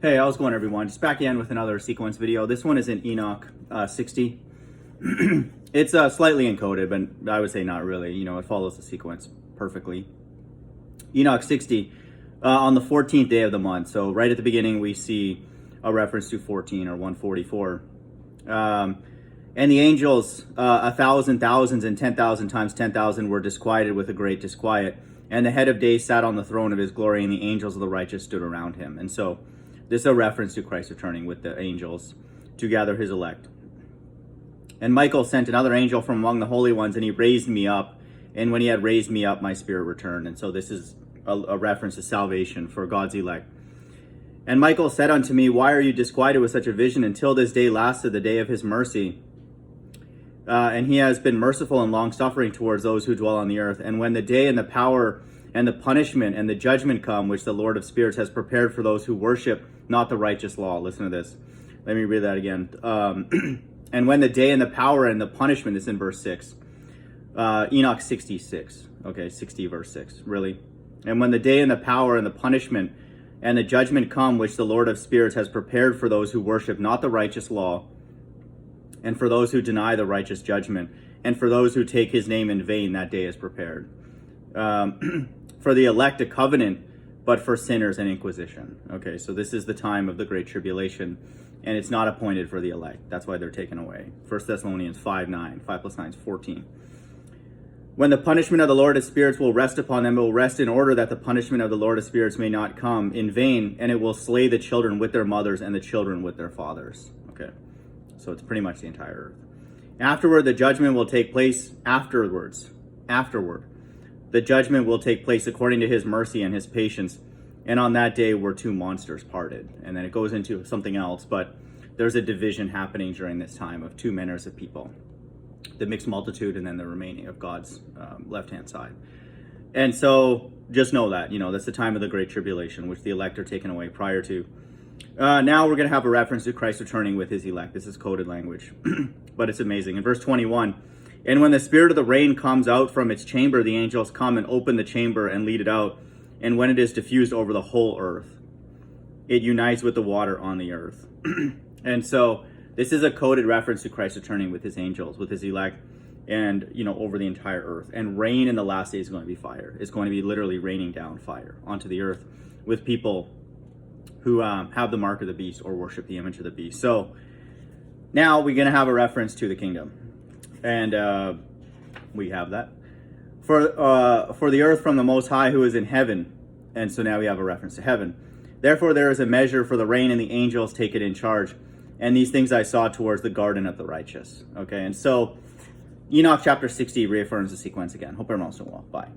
Hey, how's it going, everyone? Just back in with another sequence video. This one is in Enoch 60. It's slightly encoded, but I would say not really. You know, it follows the sequence perfectly. Enoch 60, on the 14th day of the month. So right at the beginning, we see a reference to 14 or 144. And the angels, 1,000 thousands and 10,000 times 10,000 were disquieted with a great disquiet. And the head of days sat on the throne of his glory, and the angels of the righteous stood around him. And so this is a reference to Christ returning with the angels to gather his elect. And Michael sent another angel from among the holy ones, and he raised me up. And when he had raised me up, my spirit returned. And so this is a reference to salvation for God's elect. And Michael said unto me, why are you disquieted with such a vision? Until this day lasted, the day of his mercy. And he has been merciful and long-suffering towards those who dwell on the earth. And when the day and the power and the punishment and the judgment come, which the Lord of spirits has prepared for those who worship not the righteous law. Listen to this. Let me read that again. And when the day and the power and the punishment, is in verse 6. Enoch 66. Okay, 60 verse 6, really. And when the day and the power and the punishment and the judgment come, which the Lord of spirits has prepared for those who worship not the righteous law, and for those who deny the righteous judgment, and for those who take his name in vain, that day is prepared. For the elect a covenant, but for sinners an inquisition. Okay, so this is the time of the Great Tribulation, and it's not appointed for the elect. That's why they're taken away. 1 Thessalonians 5:9. 5 plus 9 is 14. When the punishment of the Lord of spirits will rest upon them, it will rest in order that the punishment of the Lord of spirits may not come in vain, and it will slay the children with their mothers and the children with their fathers. Okay, so it's pretty much the entire earth. Afterward, the judgment will take place afterward. The judgment will take place according to his mercy and his patience. And on that day were two monsters parted. And then it goes into something else, but there's a division happening during this time of two manners of people. The mixed multitude and then the remaining of God's left-hand side. And so just know that, you know, that's the time of the Great Tribulation, which the elect are taken away prior to. Now we're going to have a reference to Christ returning with his elect. This is coded language, but it's amazing. In verse 21, and when the spirit of the rain comes out from its chamber, the angels come and open the chamber and lead it out. And when it is diffused over the whole earth, it unites with the water on the earth. And so this is a coded reference to Christ returning with his angels, with his elect, and, you know, over the entire earth. And rain in the last day is going to be fire. It's going to be literally raining down fire onto the earth with people who have the mark of the beast or worship the image of the beast. So now we're going to have a reference to the kingdom. And we have that. For the earth from the Most High who is in heaven. And so now we have a reference to heaven. Therefore there is a measure for the rain, and the angels take it in charge. And these things I saw towards the garden of the righteous. Okay, and so Enoch chapter 60 reaffirms the sequence again. Hope everyone's doing well. Bye.